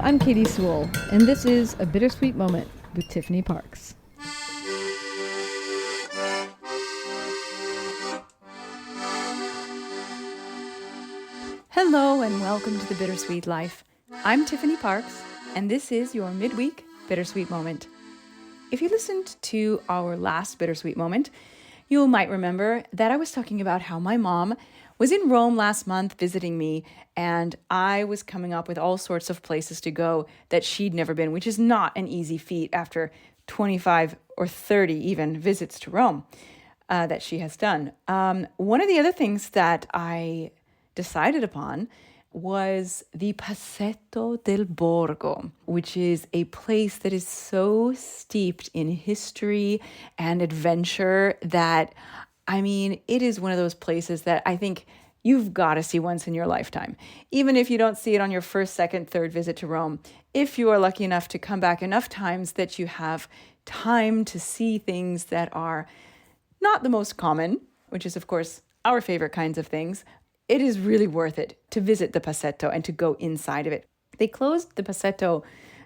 I'm Katie Sewell, and this is A Bittersweet Moment with Tiffany Parks. Hello and welcome to The Bittersweet Life. I'm Tiffany Parks, and this is your midweek Bittersweet Moment. If you listened to our last Bittersweet Moment, you might remember that I was talking about how my mom was in Rome last month visiting me, and I was coming up with all sorts of places to go that she'd never been, which is not an easy feat after 25 or 30 even visits to Rome that she has done. One of the other things that I decided upon was the Passetto del Borgo, which is a place that is so steeped in history and adventure that, it is one of those places that I think you've got to see once in your lifetime. Even if you don't see it on your first, second, third visit to Rome, if you are lucky enough to come back enough times that you have time to see things that are not the most common, which is, of course, our favorite kinds of things, it is really worth it to visit the Passetto and to go inside of it. They closed the Passetto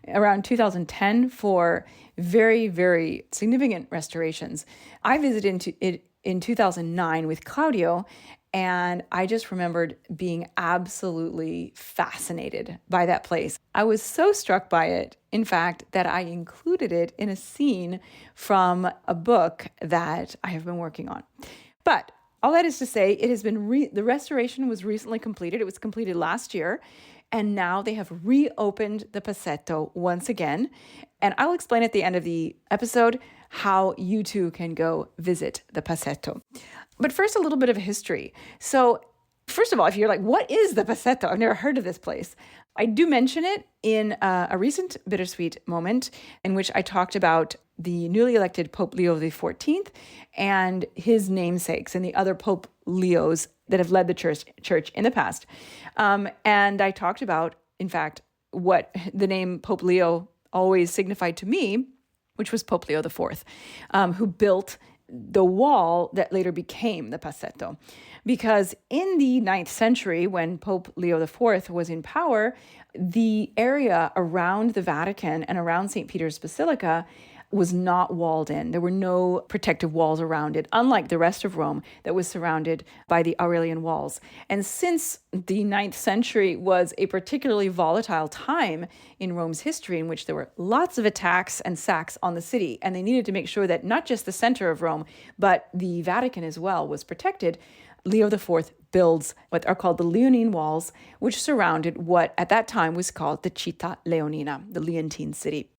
around 2010 for very, very significant restorations. I visited it in 2009 with Claudio, and I just remembered being absolutely fascinated by that place. I was so struck by it, in fact, that I included it in a scene from a book that I have been working on. But all that is to say, it has been the restoration was recently completed. It was completed last year, and now they have reopened the Passetto once again. And I'll explain at the end of the episode how you too can go visit the Passetto. But first, a little bit of history. So first of all, if you're like, what is the Passetto? I've never heard of this place. I do mention it in a recent Bittersweet Moment in which I talked about the newly elected Pope Leo XIV and his namesakes and the other Pope Leos that have led the church in the past. And I talked about, in fact, what the name Pope Leo always signified to me, which was Pope Leo IV, who built the wall that later became the Passetto. Because in the 9th century, when Pope Leo IV was in power, the area around the Vatican and around St. Peter's Basilica was not walled in. There were no protective walls around it, unlike the rest of Rome that was surrounded by the Aurelian walls. And since the 9th century was a particularly volatile time in Rome's history in which there were lots of attacks and sacks on the city, and they needed to make sure that not just the center of Rome, but the Vatican as well was protected, Leo IV builds what are called the Leonine Walls, which surrounded what at that time was called the Città Leonina, the Leontine city.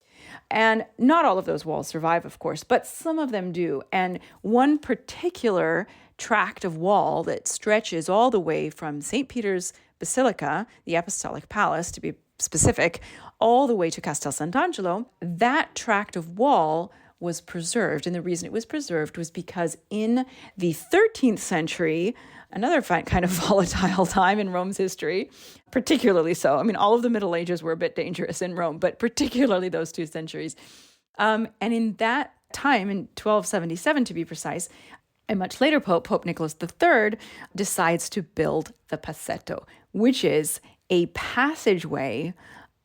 And not all of those walls survive, of course, but some of them do. And one particular tract of wall that stretches all the way from St. Peter's Basilica, the Apostolic Palace to be specific, all the way to Castel Sant'Angleo, that tract of wall was preserved. And the reason it was preserved was because in the 13th century, another kind of volatile time in Rome's history, particularly so. All of the Middle Ages were a bit dangerous in Rome, but particularly those 2 centuries. And in that time, in 1277 to be precise, a much later pope, Pope Nicholas III, decides to build the Passetto, which is a passageway,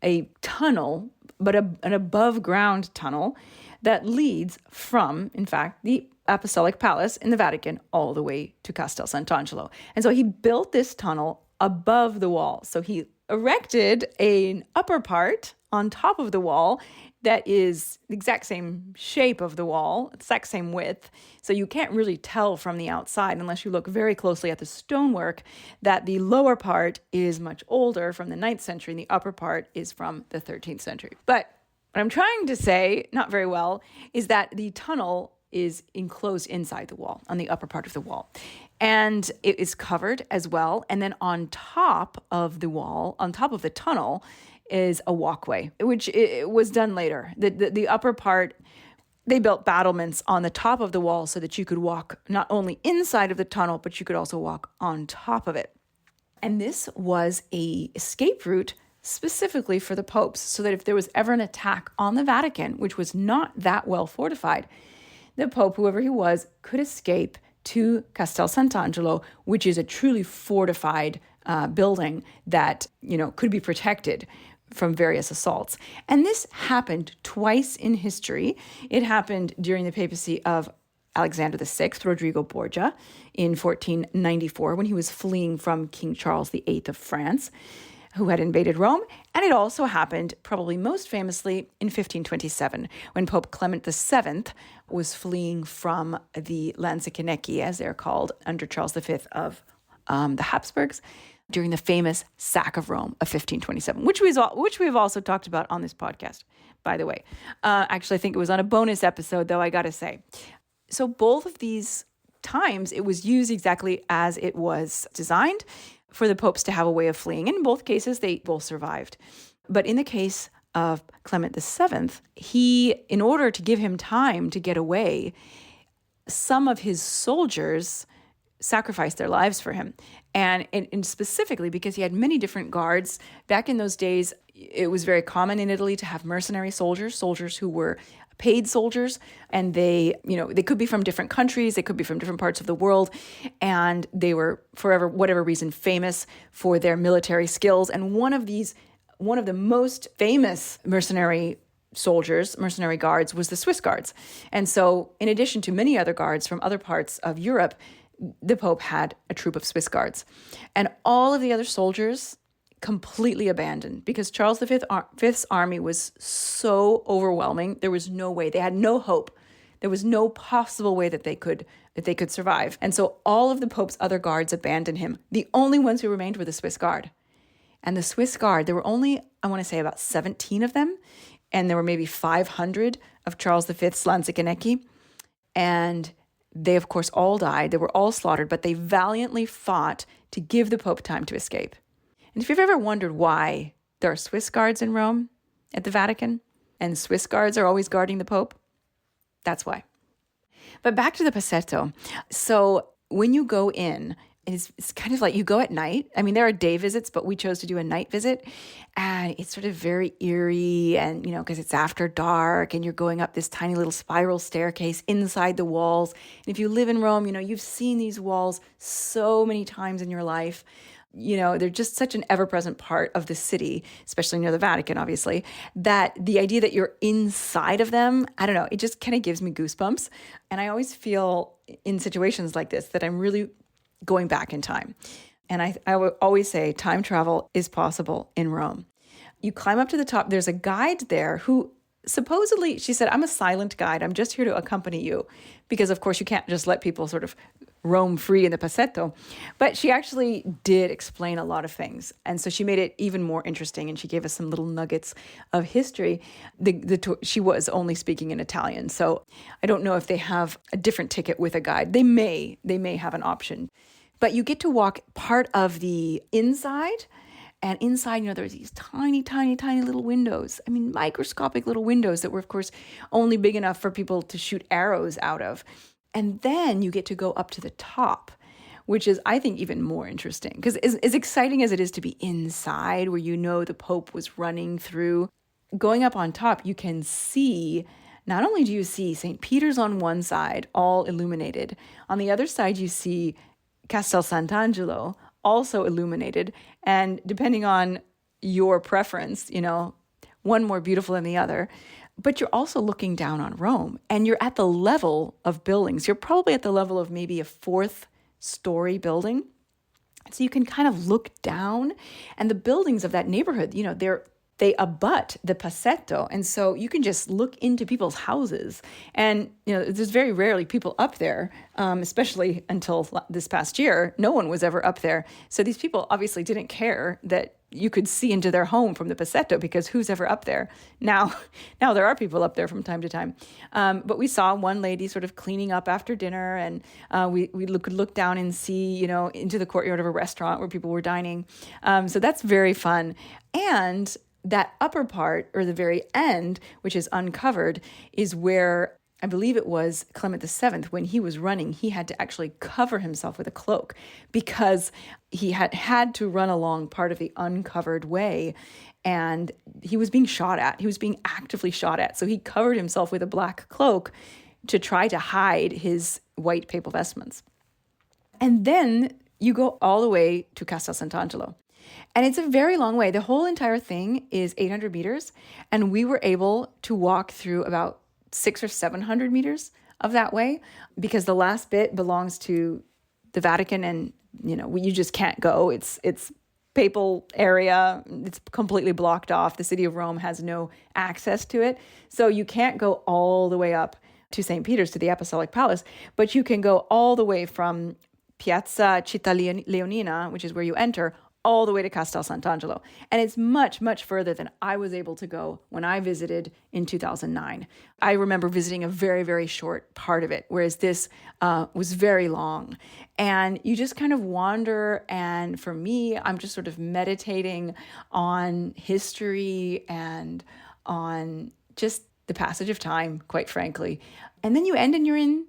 a tunnel, but an above-ground tunnel that leads from, in fact, the Apostolic Palace in the Vatican all the way to Castel Sant'Angelo. And so he built this tunnel above the wall. So he erected an upper part on top of the wall that is the exact same shape of the wall, exact same width. So you can't really tell from the outside unless you look very closely at the stonework that the lower part is much older from the 9th century and the upper part is from the 13th century. But what I'm trying to say, not very well, is that the tunnel is enclosed inside the wall, on the upper part of the wall. And it is covered as well. And then on top of the wall, on top of the tunnel, is a walkway, which it was done later. The upper part, they built battlements on the top of the wall so that you could walk not only inside of the tunnel, but you could also walk on top of it. And this was a escape route specifically for the popes, so that if there was ever an attack on the Vatican, which was not that well fortified, the Pope, whoever he was, could escape to Castel Sant'Angelo, which is a truly fortified building that, could be protected from various assaults. And this happened twice in history. It happened during the papacy of Alexander VI, Rodrigo Borgia, in 1494, when he was fleeing from King Charles VIII of France, who had invaded Rome. And it also happened, probably most famously, in 1527, when Pope Clement VII was fleeing from the Lanzichenecchi, as they're called, under Charles V of the Habsburgs, during the famous sack of Rome of 1527, which we've also talked about on this podcast, by the way. Actually, I think it was on a bonus episode, though, I got to say. So both of these times, it was used exactly as it was designed for the popes to have a way of fleeing. And in both cases, they both survived. But in the case of Clement VII, he, in order to give him time to get away, some of his soldiers sacrificed their lives for him. And specifically because he had many different guards. Back in those days, it was very common in Italy to have mercenary soldiers who were paid soldiers, and they could be from different countries, they could be from different parts of the world, and they were, for whatever reason, famous for their military skills. And one of the most famous mercenary guards was the Swiss guards. And so, in addition to many other guards from other parts of Europe, the Pope had a troop of Swiss guards. And all of the other soldiers completely abandoned because Charles V's army was so overwhelming. There was no way. They had no hope. There was no possible way that they could survive. And so all of the Pope's other guards abandoned him. The only ones who remained were the Swiss guard. And the Swiss guard, there were only, I want to say, about 17 of them. And there were maybe 500 of Charles V's Lanzichenecchi. And they, of course, all died. They were all slaughtered, but they valiantly fought to give the Pope time to escape. And if you've ever wondered why there are Swiss guards in Rome at the Vatican, and Swiss guards are always guarding the Pope, that's why. But back to the Passetto. So when you go in, it's kind of like you go at night. I mean, there are day visits, but we chose to do a night visit. And it's sort of very eerie and, because it's after dark and you're going up this tiny little spiral staircase inside the walls. And if you live in Rome, you've seen these walls so many times in your life. They're just such an ever-present part of the city, especially near the Vatican, obviously, that the idea that you're inside of them, I don't know, it just kind of gives me goosebumps. And I always feel in situations like this that I'm really going back in time. And I would always say time travel is possible in Rome. You climb up to the top. There's a guide there who supposedly, she said, I'm a silent guide. I'm just here to accompany you. Because, of course, you can't just let people sort of roam free in the Passetto. But she actually did explain a lot of things. And so she made it even more interesting. And she gave us some little nuggets of history. She was only speaking in Italian. So I don't know if they have a different ticket with a guide. They may have an option. But you get to walk part of the inside. And inside, there's these tiny, tiny, tiny little windows. I mean, microscopic little windows that were, of course, only big enough for people to shoot arrows out of. And then you get to go up to the top, which is, I think, even more interesting. Because as exciting as it is to be inside, where the Pope was running through, going up on top, you can see, not only do you see St. Peter's on one side, all illuminated. On the other side, you see Castel Sant'Angelo, also illuminated, and depending on your preference, one more beautiful than the other. But you're also looking down on Rome, and you're at the level of buildings. You're probably at the level of maybe a 4th-story building. So you can kind of look down, and the buildings of that neighborhood, they abut the Passetto. And so you can just look into people's houses. And, there's very rarely people up there, especially until this past year. No one was ever up there. So these people obviously didn't care that you could see into their home from the Passetto, because who's ever up there? Now there are people up there from time to time. But we saw one lady sort of cleaning up after dinner, and we could look down and see, into the courtyard of a restaurant where people were dining. So that's very fun. And that upper part, or the very end, which is uncovered, is where I believe it was Clement VII, when he was running, he had to actually cover himself with a cloak because he had to run along part of the uncovered way, and he was being shot at. He was being actively shot at. So he covered himself with a black cloak to try to hide his white papal vestments. And then you go all the way to Castel Sant'Angelo. And it's a very long way. The whole entire thing is 800 meters. And we were able to walk through about 600 or 700 meters of that way because the last bit belongs to the Vatican and, you just can't go. It's papal area. It's completely blocked off. The city of Rome has no access to it. So you can't go all the way up to St. Peter's, to the Apostolic Palace, but you can go all the way from Piazza Città Leonina, which is where you enter, all the way to Castel Sant'Angelo. And it's much, much further than I was able to go when I visited in 2009. I remember visiting a very, very short part of it, whereas this was very long. And you just kind of wander. And for me, I'm just sort of meditating on history and on just the passage of time, quite frankly. And then you end and you're in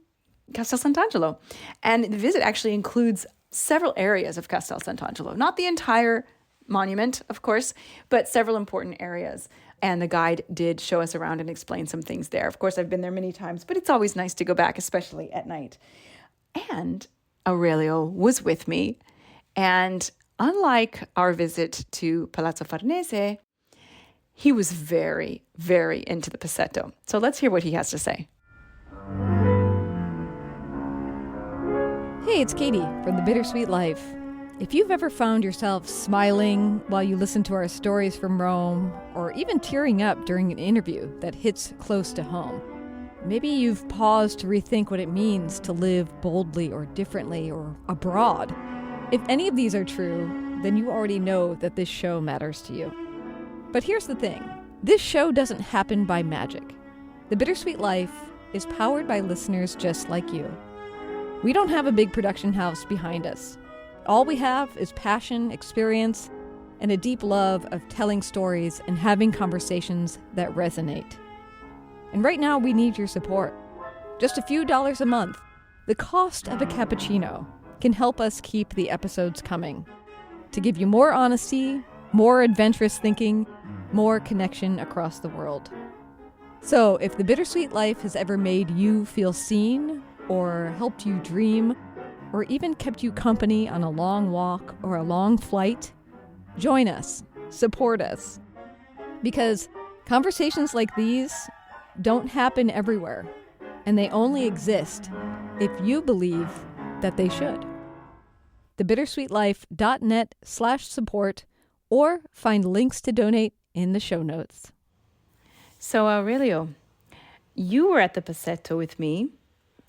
Castel Sant'Angelo. And the visit actually includes several areas of Castel Sant'Angelo, not the entire monument, of course, but several important areas. And the guide did show us around and explain some things there. Of course, I've been there many times, but it's always nice to go back, especially at night. And Aurelio was with me. And unlike our visit to Palazzo Farnese, he was very, very into the Passetto. So let's hear what he has to say. Hey, it's Katie from the Bittersweet Life. If you've ever found yourself smiling while you listen to our stories from Rome, or even tearing up during an interview that hits close to home, maybe you've paused to rethink what it means to live boldly or differently or abroad. If any of these are true, then you already know that this show matters to you. But here's the thing. This show doesn't happen by magic. The Bittersweet Life is powered by listeners just like you. We don't have a big production house behind us. All we have is passion, experience, and a deep love of telling stories and having conversations that resonate. And right now we need your support. Just a few dollars a month, the cost of a cappuccino, can help us keep the episodes coming. To give you more honesty, more adventurous thinking, more connection across the world. So if the Bittersweet Life has ever made you feel seen, or helped you dream, or even kept you company on a long walk or a long flight, join us, support us. Because conversations like these don't happen everywhere, and they only exist if you believe that they should. thebittersweetlife.net/support, or find links to donate in the show notes. So Aurelio, you were at the Passetto with me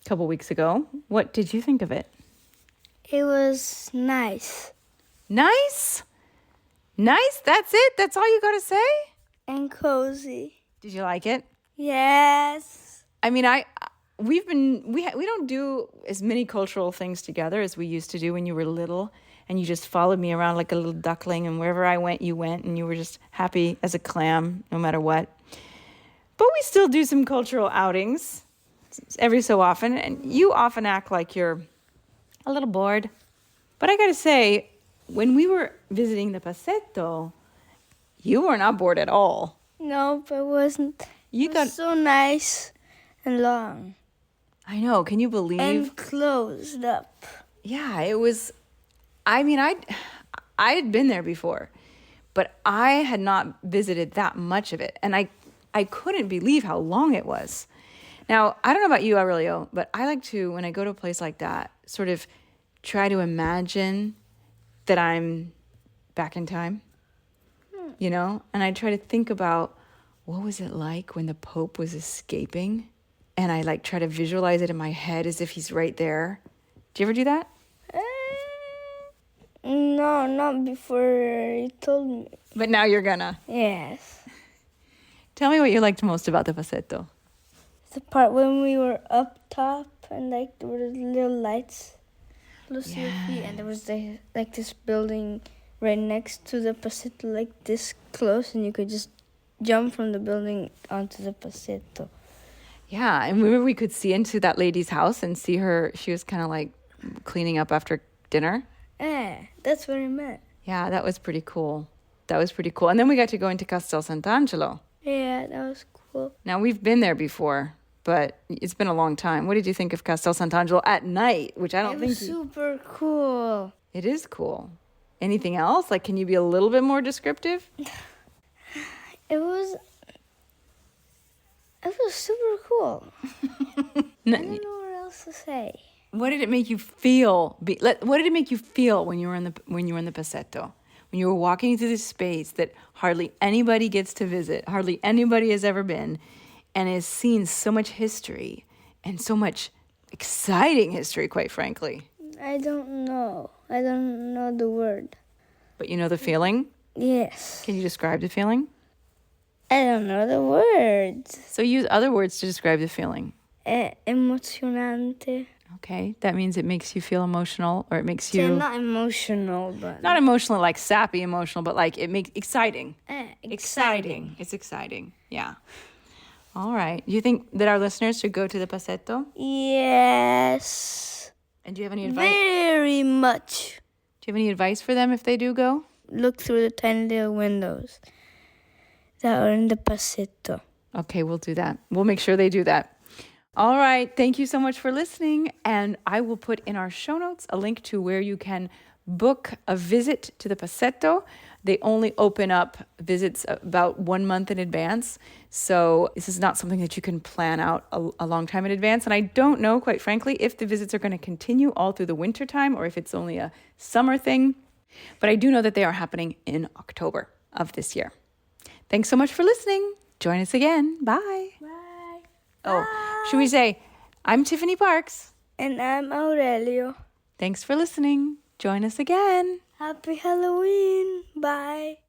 a couple weeks ago. What did you think of it? It was nice. Nice? Nice? That's it? That's all you got to say? And cozy. Did you like it? Yes. I mean, we don't do as many cultural things together as we used to do when you were little, and you just followed me around like a little duckling, and wherever I went, you went, and you were just happy as a clam no matter what. But we still do some cultural outings every so often, and you often act like you're a little bored. But I gotta say, when we were visiting the Passetto, you were not bored at all. No, but it wasn't. It was so nice and long. I know, can you believe? And closed up. Yeah, it was, I mean, I had been there before, but I had not visited that much of it. And I couldn't believe how long it was. Now, I don't know about you, Aurelio, but I like to, when I go to a place like that, sort of try to imagine that I'm back in time, you know? And I try to think about what was it like when the Pope was escaping? And I like try to visualize it in my head as if he's right there. Do you ever do that? No, not before you told me. But now you're gonna. Yes. Tell me what you liked most about the Passetto. The part when we were up top and like there were little lights close to your feet, and there was this building right next to the Passetto, like this close, and you could just jump from the building onto the Passetto. Yeah, and we could see into that lady's house and see her. She was kind of like cleaning up after dinner. That's what I meant. Yeah, that was pretty cool. And then we got to go into Castel Sant'Angelo. Yeah, that was cool. Now, we've been there before, but it's been a long time. What did you think of Castel Sant'Angelo at night? Which I don't think... It was super cool. It is cool. Anything else? Like, can you be a little bit more descriptive? It was super cool. No, I don't know what else to say. what did it make you feel? What did it make you feel when you were in the Passetto? When you were walking through this space that hardly anybody gets to visit, hardly anybody has ever been, and has seen so much history and so much exciting history, quite frankly. I don't know. I don't know the word. But you know the feeling? Yes. Can you describe the feeling? I don't know the words. So use other words to describe the feeling. Emozionante. Okay, that means it makes you feel emotional, or it makes you... Not emotional, but... Not emotional, like sappy emotional, but like it makes exciting. Exciting. It's exciting. Yeah. All right. Do you think that our listeners should go to the Passetto? Yes. And do you have any advice? Very much. Do you have any advice for them if they do go? Look through the tiny little windows that are in the Passetto. Okay, we'll do that. We'll make sure they do that. All right. Thank you so much for listening. And I will put in our show notes a link to where you can book a visit to the Passetto. They only open up visits about 1 month in advance. So this is not something that you can plan out a long time in advance. And I don't know, quite frankly, if the visits are going to continue all through the winter time or if it's only a summer thing. But I do know that they are happening in October of this year. Thanks so much for listening. Join us again. Bye. Bye. Oh, should we say, I'm Tiffany Parks. And I'm Aurelio. Thanks for listening. Join us again. Happy Halloween. Bye.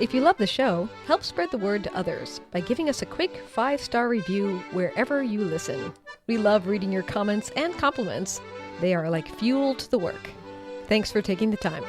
If you love the show, help spread the word to others by giving us a quick 5-star review wherever you listen. We love reading your comments and compliments. They are like fuel to the work. Thanks for taking the time.